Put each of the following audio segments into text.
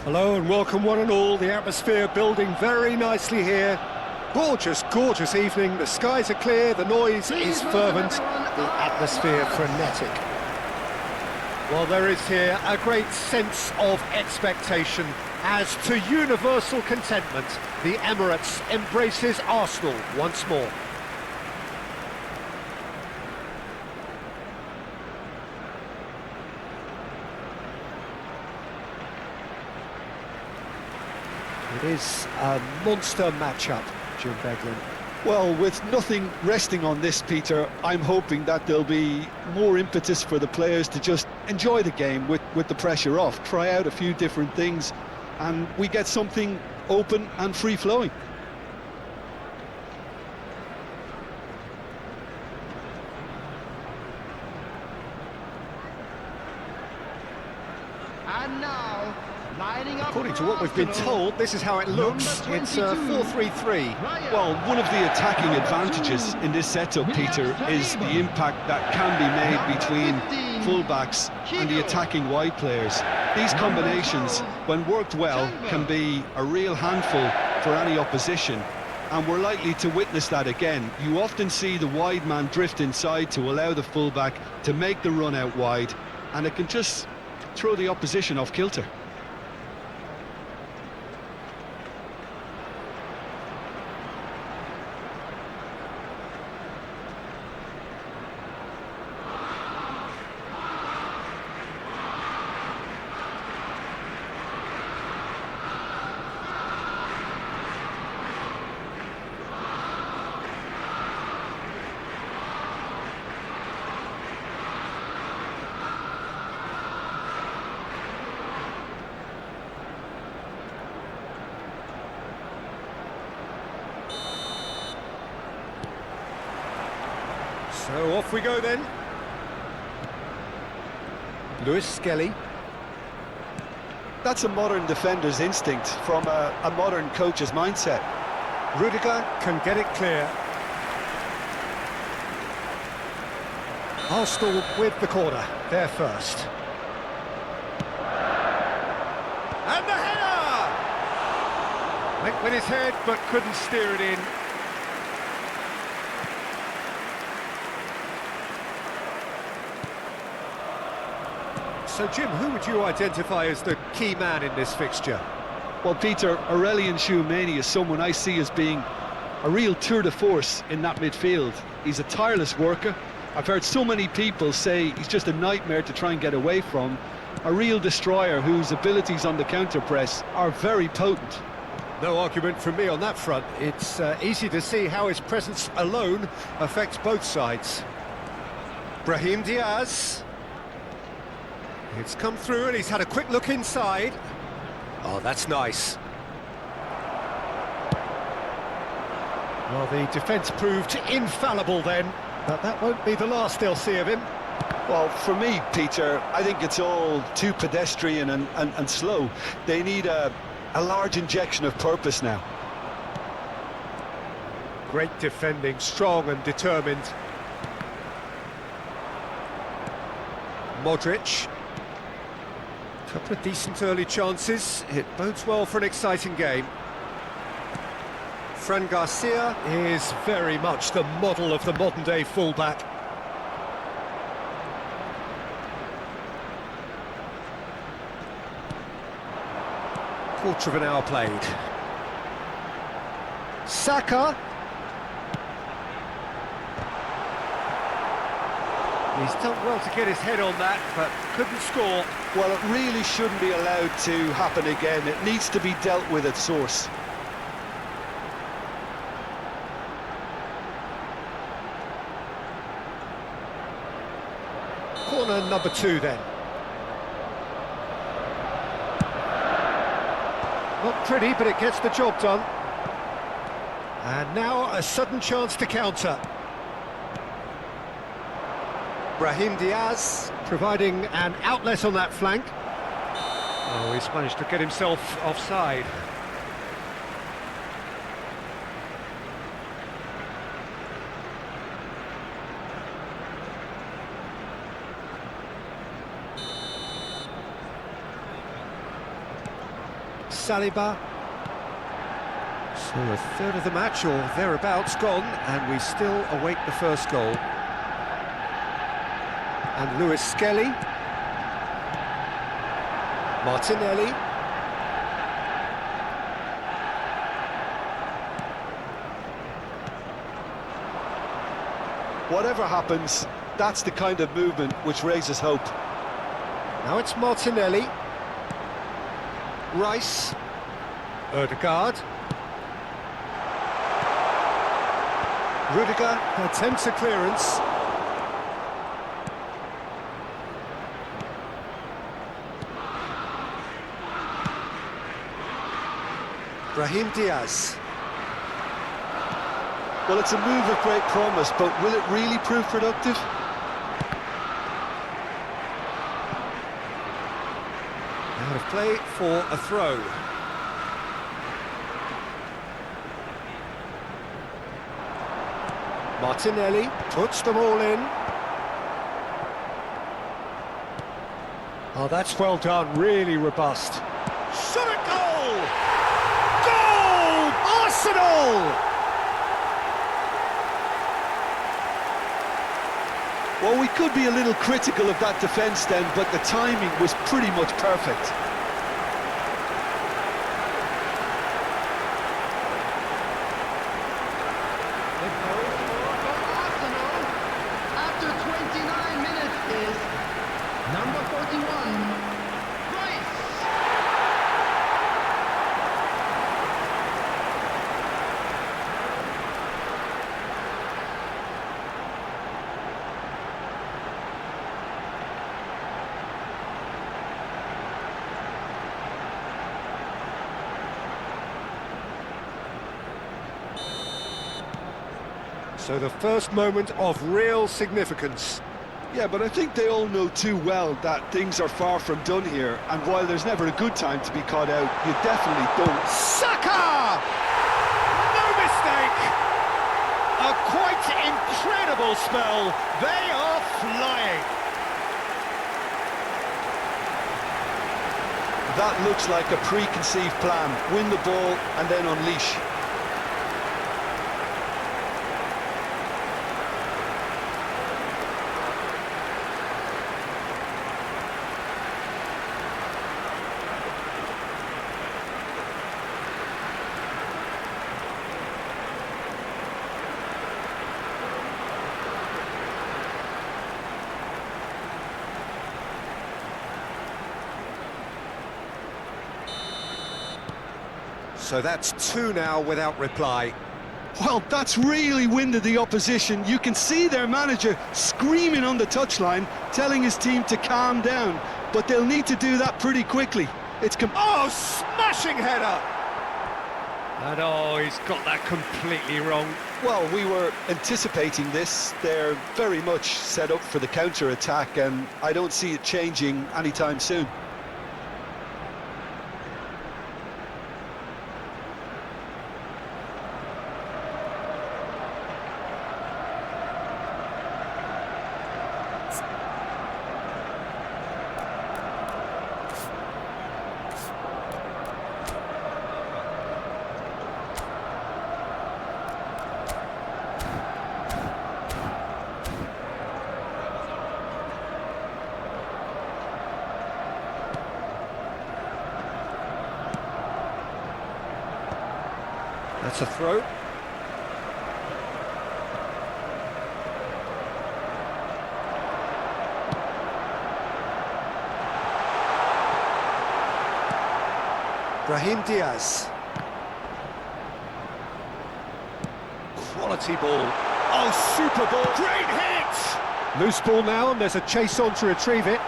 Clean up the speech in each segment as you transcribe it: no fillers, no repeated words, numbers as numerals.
Hello and welcome one and all. The atmosphere building very nicely here. Gorgeous, gorgeous evening. The skies are clear, the noise is fervent, the atmosphere frenetic. Well, there is here a great sense of expectation as to universal contentment. The Emirates embraces Arsenal once more. It is a monster matchup, Jim Beglin. Well, with nothing resting on this, Peter, I'm hoping that there'll be more impetus for the players to just enjoy the game with the pressure off, try out a few different things, and we get something open and free-flowing. And now, lining up. According to what we've been told, this is how it looks. It's a 4-3-3. Well, one of the attacking advantages in this setup, Peter, is the impact that can be made between fullbacks and the attacking wide players. These combinations, when worked well, can be a real handful for any opposition, and we're likely to witness that again. You often see the wide man drift inside to allow the fullback to make the run out wide, and it can just throw the opposition off kilter. So off we go then. Lewis Skelly. That's a modern defender's instinct from a modern coach's mindset. Rudiger can get it clear. Arsenal with the corner, there first. And the header! Went with his head, but couldn't steer it in. So, Jim, who would you identify as the key man in this fixture? Well, Peter, Aurelien Tchouameni is someone I see as being a real tour de force in that midfield. He's a tireless worker. I've heard so many people say he's just a nightmare to try and get away from. A real destroyer whose abilities on the counter-press are very potent. No argument from me on that front. It's easy to see how his presence alone affects both sides. Brahim Diaz. It's come through and he's had a quick look inside. Oh, that's nice. Well, the defence proved infallible then, but that won't be the last they'll see of him. Well, for me, Peter, I think it's all too pedestrian and slow. They need a large injection of purpose now. Great defending, strong and determined. Modric. Couple of decent early chances. It bodes well for an exciting game. Fran Garcia is very much the model of the modern-day fullback. Quarter of an hour played. Saka. He's done well to get his head on that, but couldn't score. Well, it really shouldn't be allowed to happen again. It needs to be dealt with at source. Corner number 2 then. Not pretty, but it gets the job done. And now a sudden chance to counter. Brahim Diaz providing an outlet on that flank. Oh, he's managed to get himself offside. Saliba. So a third of the match or thereabouts gone, and we still await the first goal. And Lewis Skelly. Martinelli. Whatever happens, that's the kind of movement which raises hope. Now it's Martinelli. Rice. Ødegaard. Rudiger attempts a clearance. Brahim Diaz. Well, it's a move of great promise, but will it really prove productive? Out of play for a throw. Martinelli puts them all in. Oh, that's well done, really robust. Shot at goal! Goal! Arsenal! Well, we could be a little critical of that defence then, but the timing was pretty much perfect. Arsenal, after 29 minutes, is number 41, Rice. So the first moment of real significance. Yeah, but I think they all know too well that things are far from done here, and while there's never a good time to be caught out, you definitely don't. Saka! No mistake! A quite incredible spell. They are flying. That looks like a preconceived plan. Win the ball and then unleash. So that's two now without reply. Well, that's really winded the opposition. You can see their manager screaming on the touchline, telling his team to calm down, but they'll need to do that pretty quickly. Oh, smashing header! And oh, he's got that completely wrong. Well, we were anticipating this. They're very much set up for the counter-attack, and I don't see it changing anytime soon. That's a throw. Brahim Diaz. Quality ball. Oh, super ball. Great hit! Loose ball now, and there's a chase on to retrieve it.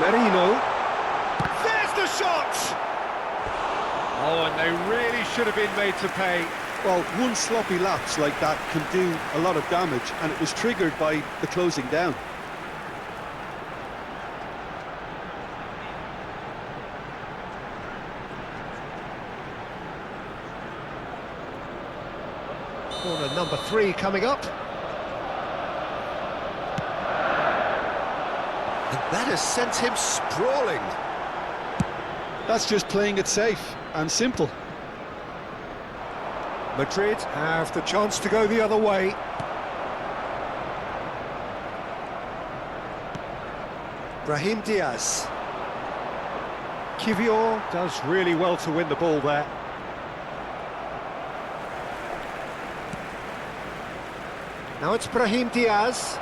Merino. There's the shot! Oh, and they really should have been made to pay. Well, one sloppy lapse like that can do a lot of damage, and it was triggered by the closing down. Corner number 3 coming up. And that has sent him sprawling. That's just playing it safe and simple. Madrid have the chance to go the other way. Brahim Diaz. Kivior does really well to win the ball there. Now it's Brahim Diaz.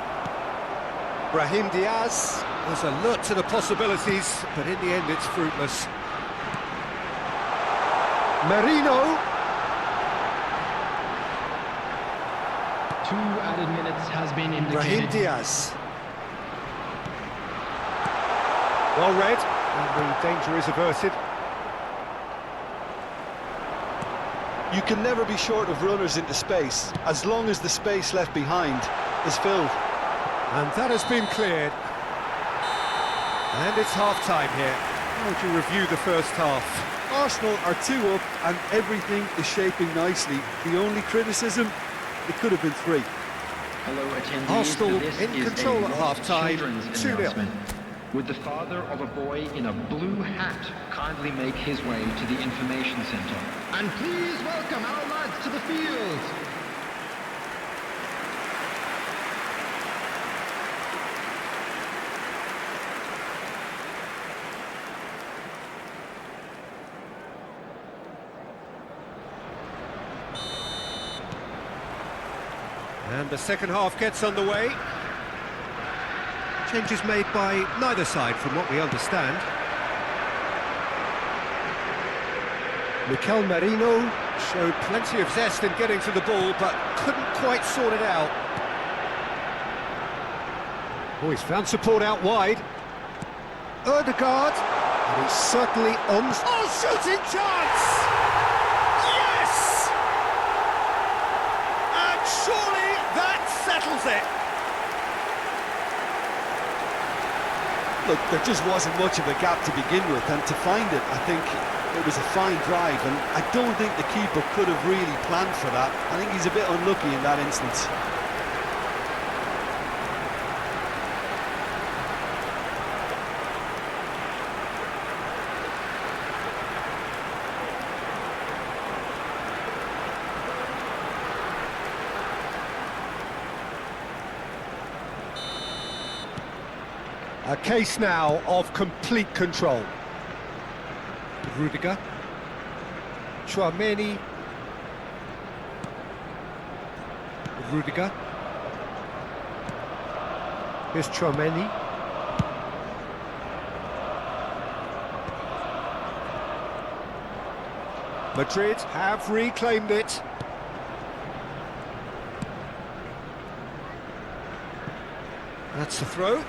Brahim Diaz was alert to the possibilities, but in the end it's fruitless. Merino. 2 added minutes has been indicated. Brahim Diaz. Well read, and the danger is averted. You can never be short of runners into space, as long as the space left behind is filled. And that has been cleared. And it's half-time here. How would you review the first half? Arsenal are 2 up and everything is shaping nicely. The only criticism, it could have been 3. Hello attendees, Arsenal this in is control a at Royal half-time, Children's 2-0. announcement. Would the father of a boy in a blue hat kindly make his way to the information centre? And please welcome our lads to the field. And the second half gets underway. Changes made by neither side from what we understand. Mikel Merino showed plenty of zest in getting to the ball, but couldn't quite sort it out. Oh, he's found support out wide. Ødegaard, and he's certainly on... Oh, shooting chance! Yes! And surely that settles it. Look, there just wasn't much of a gap to begin with, and to find it, I think it was a fine drive, and I don't think the keeper could have really planned for that. I think he's a bit unlucky in that instance. A case now of complete control. Rudiger. Chouameni. Rudiger. Here's Chouameni. Madrid have reclaimed it. That's the throw.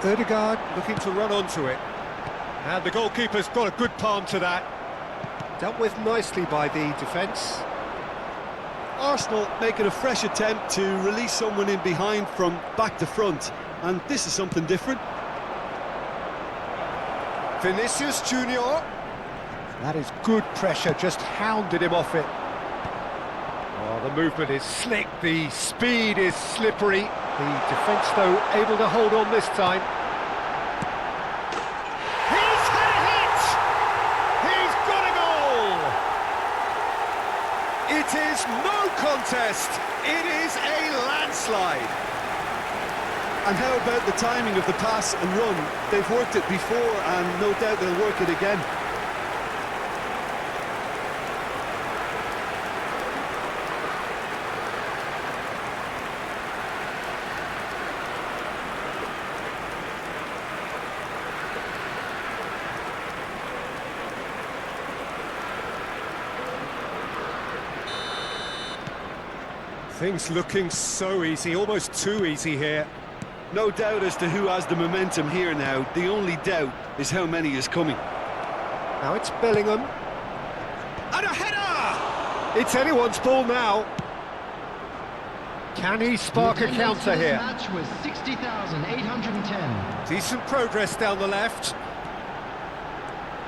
Ødegaard looking to run onto it. And the goalkeeper's got a good palm to that. Dealt with nicely by the defence. Arsenal making a fresh attempt to release someone in behind from back to front, and this is something different. Vinicius Junior. That is good pressure, just hounded him off it. Oh, the movement is slick, the speed is slippery. The defence, though, able to hold on this time. He's had a hit! He's got a goal! It is no contest, it is a landslide. And how about the timing of the pass and run? They've worked it before, and no doubt they'll work it again. Things looking so easy, almost too easy here. No doubt as to who has the momentum here now. The only doubt is how many is coming. Now it's Bellingham. And a header! It's anyone's ball now. Can he spark a counter here? Match was 60,810. Decent progress down the left.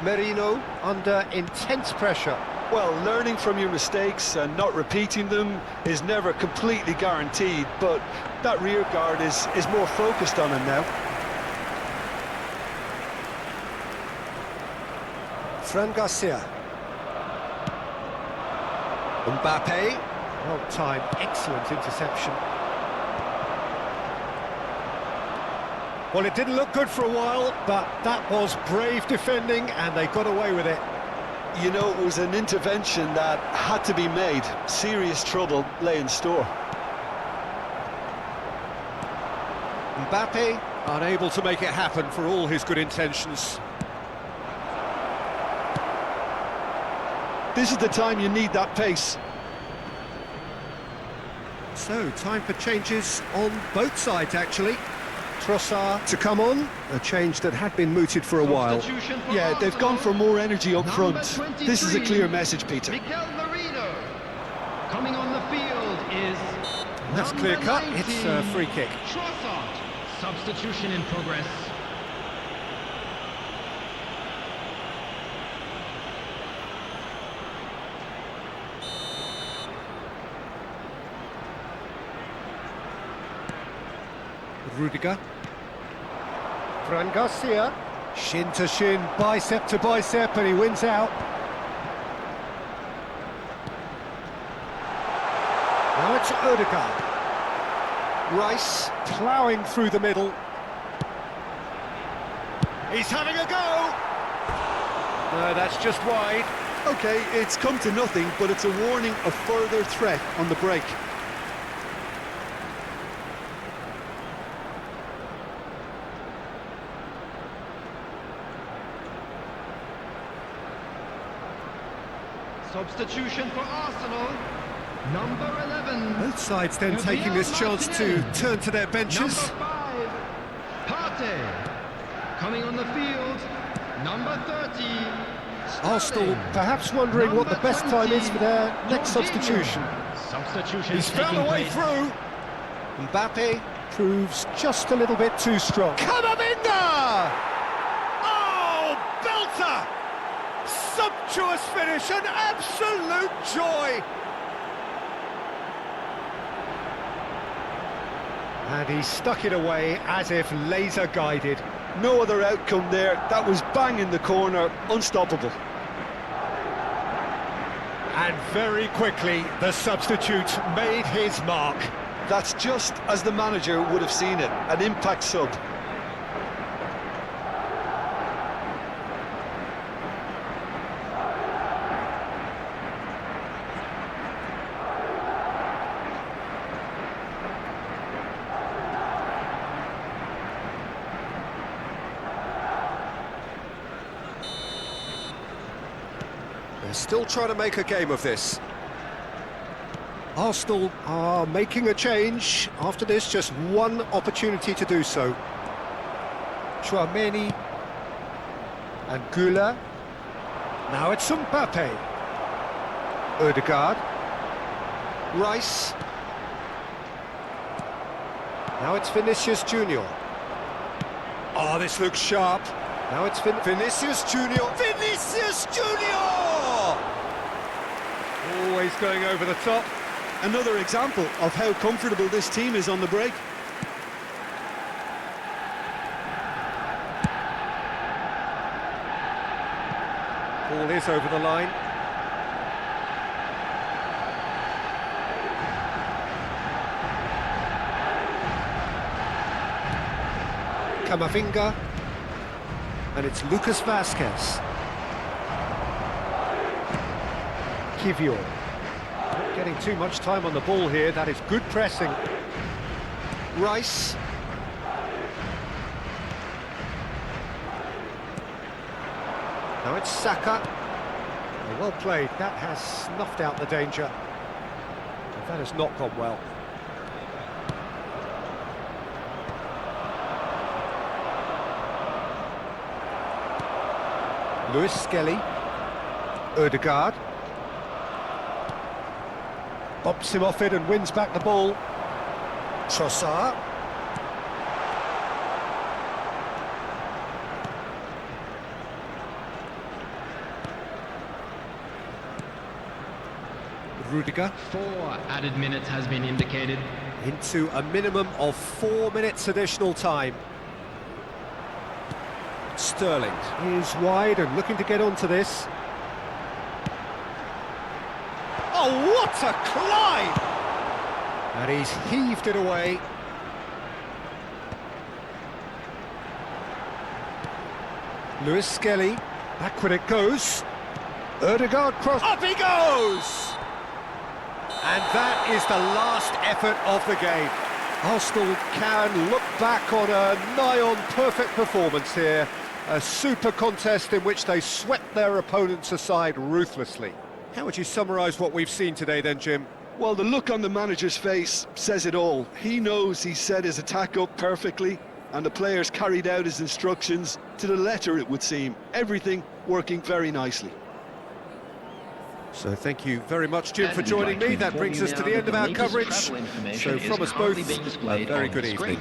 Merino under intense pressure. Well, learning from your mistakes and not repeating them is never completely guaranteed, but that rear guard is more focused on him now. Fran Garcia. Mbappe. Well timed, excellent interception. Well, it didn't look good for a while, but that was brave defending and they got away with it. You know, it was an intervention that had to be made. Serious trouble lay in store. Mbappe unable to make it happen for all his good intentions. This is the time you need that pace. So, time for changes on both sides, actually. Trossard to come on, a change that had been mooted for a while. Yeah, they've gone for more energy up front. This is a clear message, Peter. Mikel Merino. Coming on the field is That's clear cut, it's a free kick. Trossard. Substitution in progress. Rudiger. Fran Garcia. Shin to shin, bicep to bicep, and he wins out. Now it's Odegaard. Rice ploughing through the middle. He's having a go! No, that's just wide. Okay, it's come to nothing, but it's a warning of further threat on the break. Substitution for Arsenal. Number 11. Both sides then taking this chance to turn to their benches. Number 5. Partey. Coming on the field. Number 30. Arsenal perhaps wondering what the best time is for their next substitution. Substitution. He's found a way through. Mbappe proves just a little bit too strong. Camavinga! Oh, belter! Sumptuous finish, an absolute joy! And he stuck it away as if laser guided. No other outcome there. That was bang in the corner, unstoppable. And very quickly, the substitute made his mark. That's just as the manager would have seen it, an impact sub. They're still trying to make a game of this. Arsenal are making a change. After this, just one opportunity to do so. Chouameni and Gula. Now it's Mbappe. Odegaard. Rice. Now it's Vinicius Junior. Oh, this looks sharp. Now it's Vinicius Junior. Vinicius Junior! Always going over the top. Another example of how comfortable this team is on the break. Ball is over the line. Camavinga. And it's Lucas Vazquez. Kivior. Not getting too much time on the ball here. That is good pressing. Rice. Now it's Saka. Well played. That has snuffed out the danger. But that has not gone well. Lewis Skelly. Ødegaard. Bumps him off it and wins back the ball. Trossard. Rudiger. 4 added minutes has been indicated. Into a minimum of 4 minutes additional time. Sterling is wide and looking to get onto this. Oh, what a climb! And he's heaved it away. Lewis Skelly, backward it goes. Ødegaard cross, up he goes! And that is the last effort of the game. Arsenal can look back on a nigh-on perfect performance here. A super contest in which they swept their opponents aside ruthlessly. How would you summarise what we've seen today then, Jim? Well, the look on the manager's face says it all. He knows he set his attack up perfectly, and the players carried out his instructions to the letter, it would seem. Everything working very nicely. So thank you very much, Jim, for joining me. That brings us to the end of our coverage. So from us both, a very good evening.